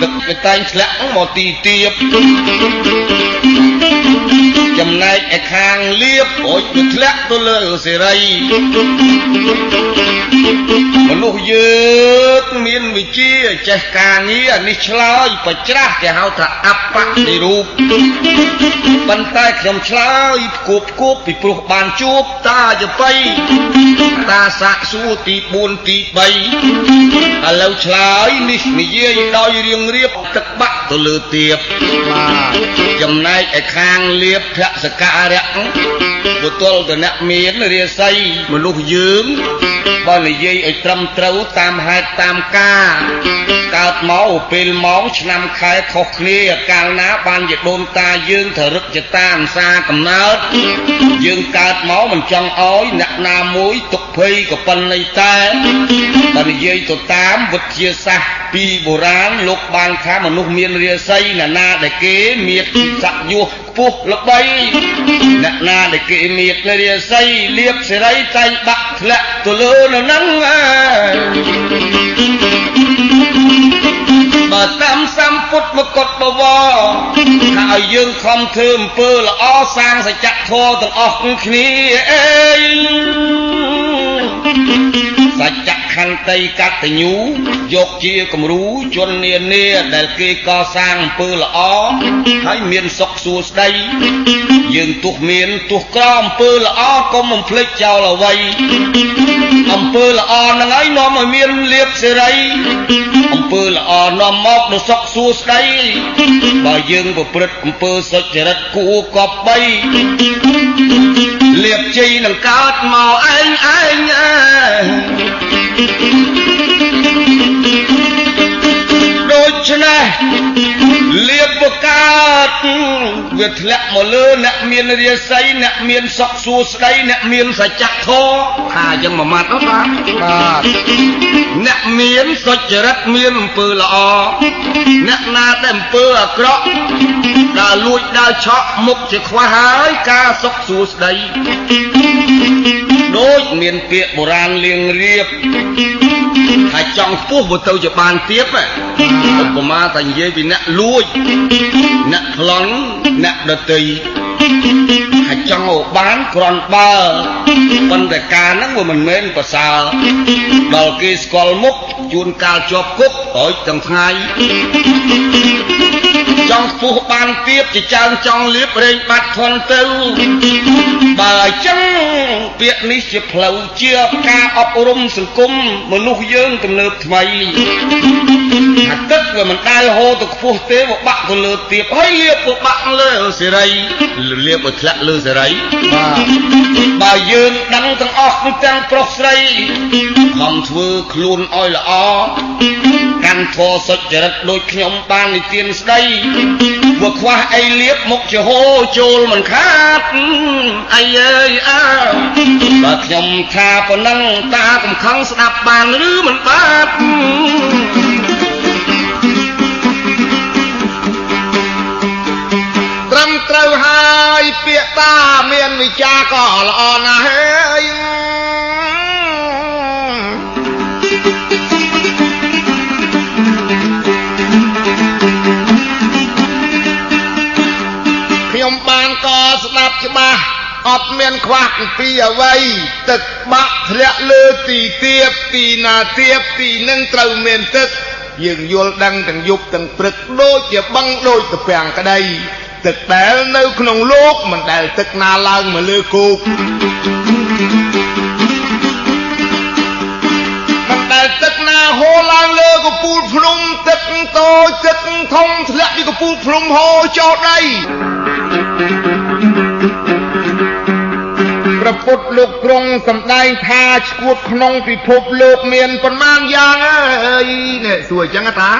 ទឹកវាតែងធ្លាក់មកទីទៀបចំណែកឯខាងលៀបអូចវាធ្លាក់ទៅលើសេរីមនុស្សយើងមានវិជ្ជាចេះការងារនេះឆ្លើយប្រច្រាស់គេហៅថាអបនិរូបប៉ុន្តែខ្ញុំឆ្លើយគួបពីព្រោះបានជួបតាចបៃតាសាក់សួរទី4ទី3ឥឡូវឆ្លើយនេះនិយាយដោយរៀងរៀបទឹកបាក់ទៅលើទៀបចំណែកឯខាងលៀបភសការៈបុទល់តអ្នកមានរាសីមនុស្សយើងបើនិយាយឲ្យត្រឹមត្រូវតាមហេតុតាមការកើតមកពេលម៉ោងឆ្នាំខែខុសគ្នាកាលណាបានជាដូនតាយើងថរឹកចតាអន្សាកំណើតយើងកើតមកមិនចង់ឲ្យអ្នកណាមួយទុកភ័យក៏ប៉ុន្តែតែបើនិយាយទៅតាមវិទ្យាសាស្ត្រពីបុរាណលោកបានថាមនុស្សមានរាសីអ្នកណាដែលគេមានសក្យុះខ្ពស់ល្បីអ្នកណាដែលគេមានរាសីលៀបសេរីតែងបាក់ធ្លាក់ទៅលើនៅហ្នឹងបើតាមសម្ពុទ្ធមកុដបវរថាឲ្យយើងខំធ្វើអំពើល្អសាងសច្ចធម៌ទាំងអស់គ្នាអេសច្ចខន្តីកតញ្ញូយកជាគំរូជននានាដែលគេកសាងអំពើល្អហើយមានសុខសួស្តីយើងទោះមានទោះក្រអំពើល្អកុំបំភ្លេចចោលអ្វីអំពើល្អហ្នឹងហើយនាំឲ្យមានលៀបសេរីអំពើល្អនាំមកនូវសុខសួស្តីបើយើងប្រព្រឹត្តអំពើសុចរិតគួរគប្បីលៀបជ័យនឹងកើតមកឯងដូច្នេះលៀបបកើតវាធ្លាក់មកលើអ្នកមានរាសីអ្នកមានសុខសួស្តីអ្នកមានសច្ចធម៌ថាអញ្ចឹងមួយម៉ាត់អត់បាទអ្នកមានសុចរិតមានអំពើល្អអ្នកណាដែលអំពើអាក្រក់ដើរលួចដើរឆក់មុខជាខ្វះហើយការសុខសួស្តីដូចមានពាក្យបុរាណលៀងរៀបថាចង់ខ្ពស់មកទៅជាបានទៀតឧបមាថានិយាយពីអ្នកលួចអ្នកប្លន់អ្នកដតីថាចង់ឲ្យបានគ្រាន់បើប៉ុន្តែការហ្នឹងវាមិនមែនប្រសើរដល់គេស្គាល់មុខជួនកាលជាប់គុកហើយទាំងថ្ងៃចង់ខ្ពស់បានទៀតជាចើងចង់លៀបរែងបាត់ធន់ទៅបើអញ្ចឹងពាក្យនេះជាផ្លូវជាការអប់រំសង្គមមនុស្សយើងទំនើបថ្មីថាទឹកវាមិនដែលហូរទៅខ្ពស់ទេវាបាក់ទៅលើទៀបហើយលៀបវាបាក់លើសេរីលៀបឲ្យធ្លាក់លើសេរីបើយើងដឹងទាំងអស់ទាំងប្រុសស្រីខំធ្វើខ្លួនឲ្យល្អកាន់ធម៌សុចរិតដូចខ្ញុំបាននិទានស្ដីវាខ្វះអីលៀបមុខជាហូរចូលមិនខាតអីអើយបើខ្ញុំថាប៉ុណ្ណឹងតាកំខឹងស្ដាប់បានឬមិនបាទ ត្រូវហើយពាក្យតាមានវិចារក៏ល្អណាស់ហើយខ្ញុំបានក៏ស្ដាប់ច្បាស់អត់មានខ្វះពីអ្វីទឹកបាក់ធ្លាក់លើទីទៀបទីណាទៀបទីនឹងត្រូវមានទឹកយើងយល់ដឹងទាំងយប់ទាំងព្រឹកដូចជាបឹងដូចទៅពាំងក្តីទឹកដែលនៅក្នុងលោកមិនដែលទឹកណាឡើងមកលើគោកមិនដែលទឹកណាហូរឡើងលើកពូលភ្នំទឹកតូចទឹកធំធ្លាក់ពីកពូលភ្នំហូរចូលដីព្រះពុទ្ធលោកទ្រង់សម្ដែងថាឈួតក្នុងពិភពលោកមានប៉ុន្មានយ៉ាងអើយនេះសួរអញ្ចឹងតា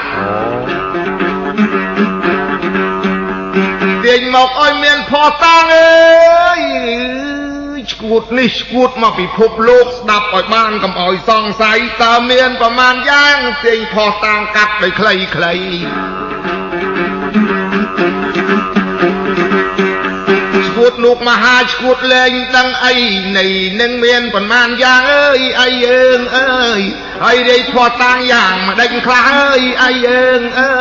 ទាញមកឲ្យមានផោះតាំងអើយឈួតនេះឈួតមកពិភពលោកស្ដាប់ឲ្យបានកុំឲ្យសង្ស័យតើមានប៉ុន្មានយ៉ាងទាញផោះតាំងកាត់ដោយខ្លីឈួតលោកមហាឈួតលែងដឹងអីនៃនឹងមានប៉ុន្មានយ៉ាងអើយអីយើងអើយហើយរាយផោះតាំងយ៉ាងមិនដេញខ្លះអើយអីយើងអើ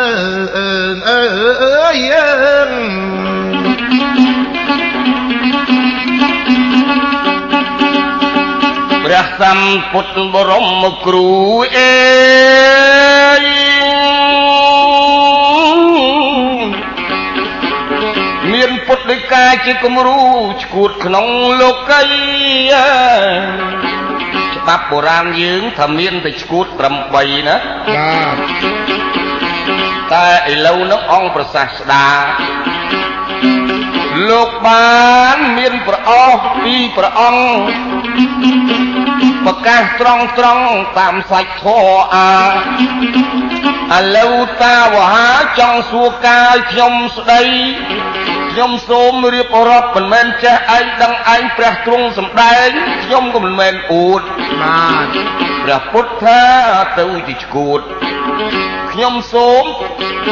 យយើងព្រះសម្ពុទ្ធបរមគ្រូអេមានពុទ្ធដីកាជាគំរូឈួតក្នុងលោកីច្បាប់បុរាណយើងថាមានតែឈួត8ណាបាទតែឥឡូវនោះអង្គប្រសាស្តាលោកបានមានព្រះអស់ពីព្រះអង្គប្រកាសត្រង់តាមសាច់ធម៌ឥឡូវតាវហាចង់សួរកាយខ្ញុំស្ដីខ្ញុំសូមរៀបរាប់មិនមែនចេះឯងដឹងឯងព្រះទ្រង់សម្ដែងខ្ញុំក៏មិនមែនអួតបាទព្រះពុទ្ធថាទៅទីឈួតខ្ញុំសូម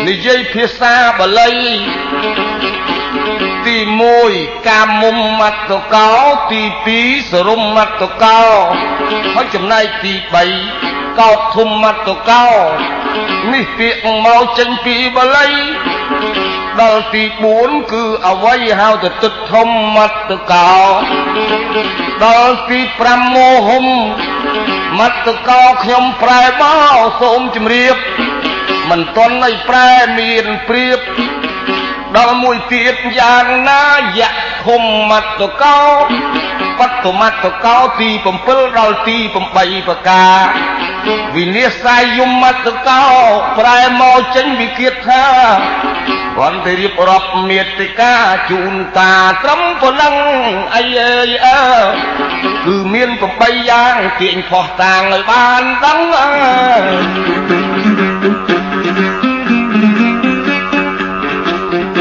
និយាយភាសាបាលីទី1កាមុំមត្តកោទី2សរុមមត្តកោហើយចំណែកទី3កោធុំមត្តកោនេះពាក្យមកចេញពីបាលីដល់ទី4គឺអវ័យហៅទៅទឹកធំមត្តកោដល់ទី5មោហុំមត្តកោខ្ញុំប្រែមកសូមជម្រាបមិនទាន់ឲ្យប្រែមានព្រៀបដល់មួយទៀតយ៉ាងណាយៈធំមត្តកោបត្តមត្តកោទី7ដល់ទី8ប្រការវិនិច្ឆ័យយមត្តកោប្រែមកចេញវិគិតថាគាត់ទៅរៀបរាប់មេតិកាជូនតាត្រឹមប៉ុណ្ណឹងអីអើយគឺមាន8យ៉ាងទាញផោះតាងឲ្យបានដឹង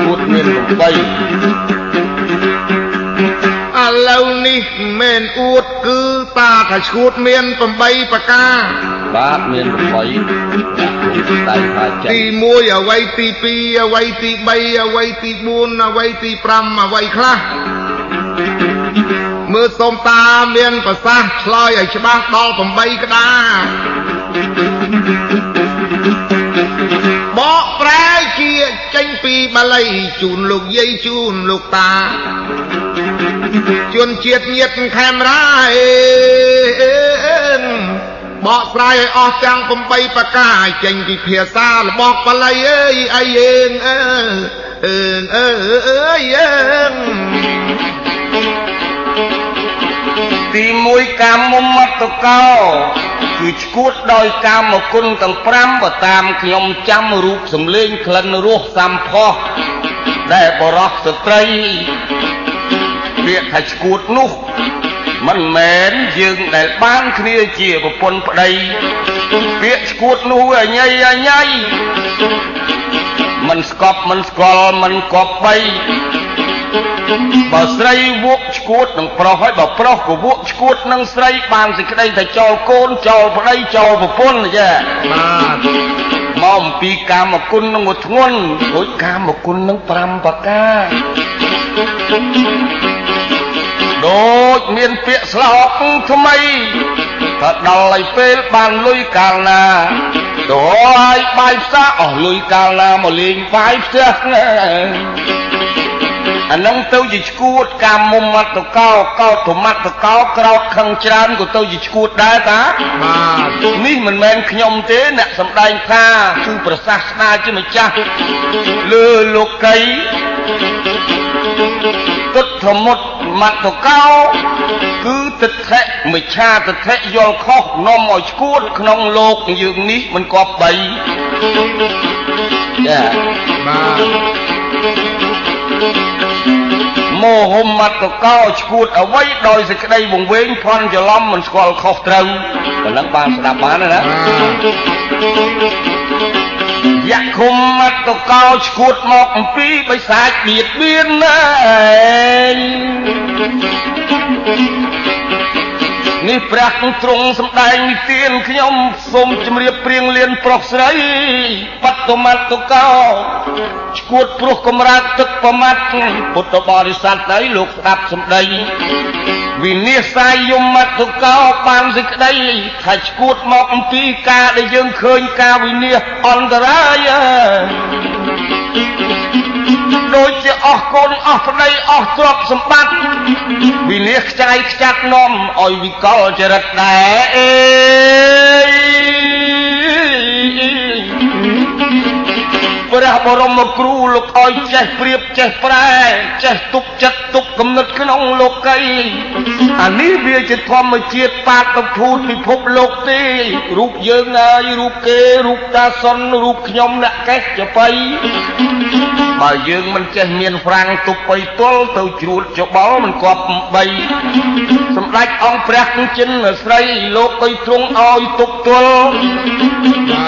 ពុទ្ធមាន8ឥឡូវនេះមិនអួតគឺតាថាឈួតមាន8ប្រការបាទមាន8តែថាចេះទី1អ្វីទី2អ្វីទី3អ្វីទី4អ្វីទី5អ្វីខ្លះមើលសូមតាមានប្រសាសន៍ឆ្លើយឲ្យច្បាស់ដល់8ក្តាបកប្រែជាចេញពីបាលីជូនលោកយាយជូនលោកតាជនជាតិញាតិខេមរាបកស្រាយឲ្យអស់ទាំង8ប្រការចេញពីភាសារបស់បាលីអើយអីយើងទី1កាមុំមត្តកោគឺឈួតដោយកាមគុណទាំង5បើតាមខ្ញុំចាំរូបសម្លេងក្លិនរសសម្ផស្សដែលបរោះស្ត្រីពាក្យថាឈួតនោះមិនមែនយើងដែលបានគ្នាជាប្រពន្ធប្តីពាក្យឈួតនោះអញៃមិនស្កប់មិនស្គាល់មិនគប់បីបើស្រីវក់ឈួតនឹងប្រុសហើយបើប្រុសក៏វក់ឈួតនឹងស្រីបានសេចក្តីថាចោលកូនចោលប្តីចោលប្រពន្ធចាបាទមកអំពីកាមគុណនឹងមួយធ្ងន់ដូចកាមគុណនឹង5ប្រការ ដូចមានពាក្យស្លោកថ្មីថាដល់ឲ្យពេលបានលុយកាលណាដល់ឲ្យបាយផ្សារអស់លុយកាលណាមកលេងបាយផ្ទះអានឹងទៅជាឈួតកាមមុំមាត់តកោកោតមាត់តកោក្រោតខឹងច្រើនក៏ទៅជាឈួតដែរតាបាទនេះមិនមែនខ្ញុំទេអ្នកសម្ដែងថាគឺប្រសាសនាជាម្ចាស់លើលោកីទុទ្ធមុតមត្តកោគឺទិដ្ឋិមិច្ឆាទិដ្ឋិយល់ខុសនាំឲ្យឈួតក្នុងលោកយើងនេះមិនគប្បីចាបាទមោហមត្តកោឈួតអ្វីដោយសេចក្តីវង្វេងផន់ច្រឡំមិនស្គាល់ខុសត្រូវប៉ុណ្ណឹងបានស្ដាប់បានណាយៈខុមមត្តកោឈួតមកអំពីបិសាចបៀតបៀនណានេះព្រះទ្រង់សម្ដែងនិទានខ្ញុំសូមជម្រាបព្រៀងលៀនប្រុសស្រីបត្តមត្តកោឈួតព្រោះកំរើកទឹកប្រមាត់ពុទ្ធបរិស័ទហើយលោកស្ដាប់សម្ដីវិនិច្ឆ័យយមត្តកោបានសេចក្តីថាឈួតមកអំពីការដែលយើងឃើញការវិនិច្ឆ័យអន្តរាយដូចជាអស់កូនអស់ប្តីអស់ទ្រព្យសម្បត្តិវិនិច្ឆ័យខ្ចាត់នាំឲ្យវិកលចរិតដែរព្រះបរមគ្រូលោកឲ្យចេះព្រៀបចេះប្រែចេះទប់ចិត្តទប់គំនិតក្នុងលោកីអានេះវាជាធម្មជាតិបាតុភូតពិភពលោកទេរូបយើងហើយរូបគេរូបតាសុនរូបខ្ញុំអ្នកកេះចបៃបើយើងមិនចេះមានហ្វ្រាំងទុបបៃទល់ទៅជ្រួតច្បល់មិនគប់បីសម្ដេចអង្គព្រះចិនស្រីលោកីទ្រង់ឲ្យទុបទល់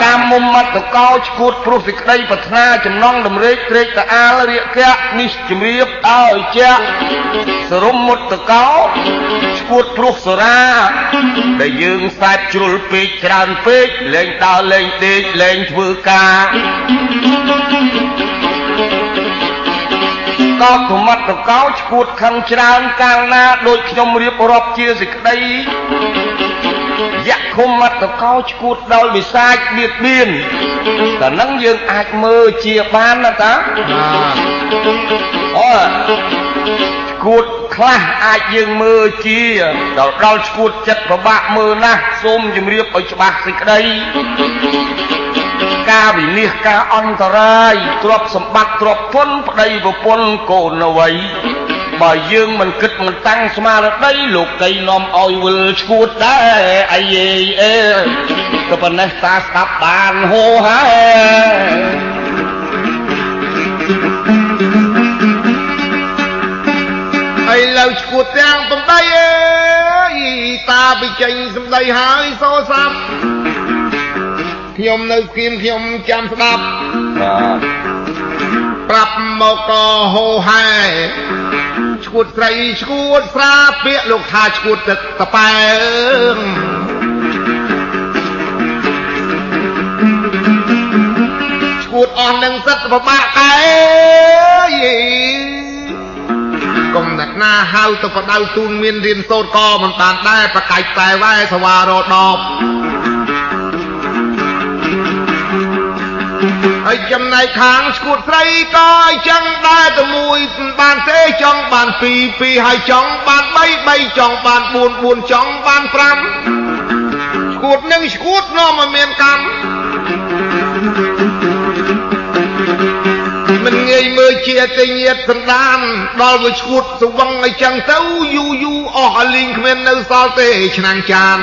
កាមមុំមត្តកោឈួតព្រោះសេចក្តីប្រាថ្នាចំណងតម្រេកត្រេកតាអាលរាគៈនេះជំរាបឲ្យជាសរុបមុត្តកោឈួតព្រោះសរាដែលយើងសែបជ្រុលពេកច្រើនពេកលែងដើរលែងដេកលែងធ្វើការកោធម្មត្តកោឈួតខឹងច្រើនកាលណាដូចខ្ញុំរៀបរាប់ជាសេចក្តីយៈខុមមត្តកោឈួតដោយវិសាចបៀតបៀនតែនឹងយើងអាចមើលជាបានណាតាអូឈួតខ្លះអាចយើងមើលជាដល់ឈួតចិត្តប្របាក់មើលណាស់សូមជម្រាបឲ្យច្បាស់សេចក្តីការវិនិច្ឆ័យការអន្តរាយទ្រព្យសម្បត្តិទ្រព្យធនប្តីប្រពន្ធកូនអ្វីបើយើងមិនគិតមិនតាំងស្មារតីលោកីនាំឲ្យវិលឈួតដែរអាយអេក៏ប៉ុណ្ណេះតាស្ដាប់បានហូហើយឥឡូវឈួតទាំងបំដីអើយតាបិចេញសម្ដីហើយសោសាប់ខ្ញុំនៅស្គៀមខ្ញុំចាំស្ដាប់ប្រាប់មកក៏ហូហែឈួតស្រីឈួតស្រាពាកលោកថាឈួតទឹកតប៉ែឈួតអស់នឹងសិតប្របាក់កែកុំអ្នកណាហៅទៅបដៅទូនមានរៀនសូត្រក៏មិនបានដែរប្រកាច់តែវ៉ែសវារដបហើយចំណែកខាងឈួតស្រីក៏អញ្ចឹងដែរតែមួយបានទេចង់បាន2ហើយចង់បាន3ចង់បាន4ចង់បាន5ឈួតនឹងឈួតនាំមកមានកម្មមិនងាយមើលជាតែញាតសន្តានដល់វាឈួតស្វឹងអញ្ចឹងទៅយូរអស់ឲ្យលីងគ្មាននៅសល់ទេឆ្នាំងចាន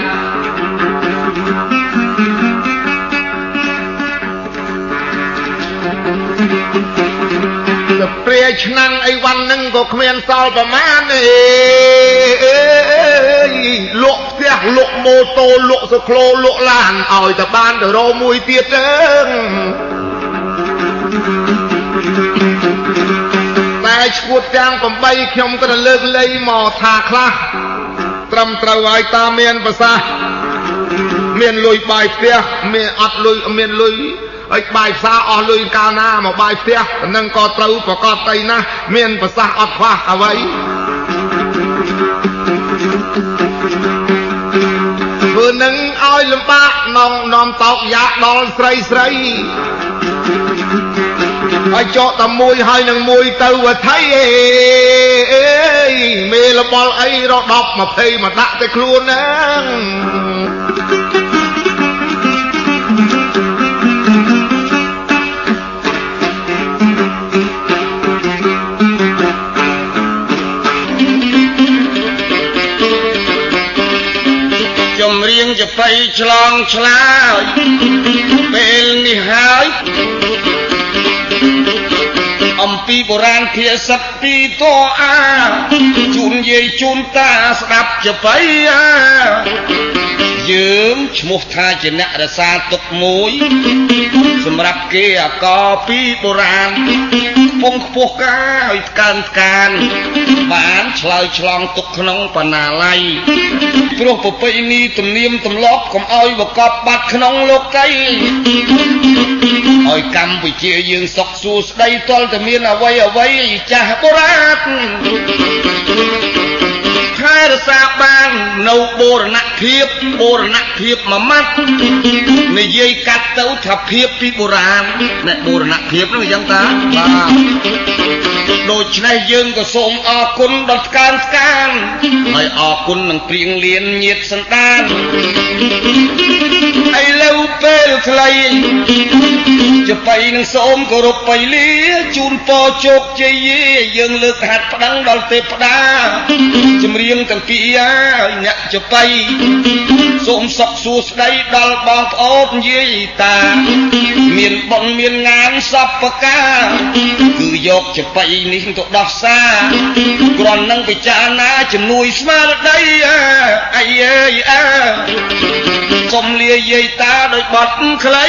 ព្រាឆ្នាំងអីវ៉ាន់នឹងក៏គ្មានសល់ប្រមាណទេលក់ផ្ទះលក់ម៉ូតូលក់សក្លោលក់ឡានឲ្យតែបានទៅរោមួយទៀតទេតែឈួតទាំង8ខ្ញុំក៏លើកលែងមកថាខ្លះត្រឹមត្រូវឲ្យតាមានប្រសាសន៍មានលុយបាយផ្ទះមានអត់លុយមានលុយ ឲ្យបាយផ្សារអស់លុយកាលណាមកបាយផ្ទះនឹងក៏ត្រូវប្រកបទៅណាមានប្រសាសន៍អត់ខ្វះអ្វីធ្វើនឹងឲ្យលំបាកនាំតោកយ៉ាដល់ស្រីហើយចកតែមួយហើយនឹងមួយទៅវថៃអេមេលបល់អីរដប់20មកដាក់តែខ្លួនហ្នឹងចម្រៀងจะไปឆ្លងឆ្លើយពេលនេះហើយអំពីបុរាណភាសិតពីតអាជូនយាយជូនតាស្ដាប់จะไปយើងឈ្មោះថាជាអ្នករសាទុកមួយសម្រាប់គេអកពីបុរាណពងខ្ពស់កាឲ្យថ្កើនបានឆ្លើយឆ្លងទុកក្នុងបណ្ណាល័យព្រោះប្រពៃណីទំនៀមទម្លាប់កុំឲ្យវកប់បាត់ក្នុងលោកីឲ្យកម្ពុជាយើងសុខសួស្ដីទាល់តែមានអ្វីចាស់បុរាណថែរក្សាបាននៅបូរណភាពមួយម៉ាត់និយាយកាត់ទៅថាភាពពីបុរាណអ្នកបូរណភាពហ្នឹងអញ្ចឹងតាបាទដូច្នេះយើងក៏សូមអរគុណដល់ស្កានហើយអរគុណនឹងព្រៀងលៀនញាតិសន្តានឥឡូវពេលខ្លីจะไปនឹងសូមគោរពបៃលាជូនពរជោគជ័យយើងលើកហាត់ផ្ដឹងដល់ទេពតាចម្រៀងទាំងពីរអ្នកจะไปសូមសុខសួស្ដីដល់បងប្អូនយាយតាមានបុណ្យមានងានសពការគឺយកจะไปនេះទៅដោះសារគ្រាន់នឹងពិចារណាជំនួយស្មារតីអាយសូមលាយាយតាដោយបត់ខ្លី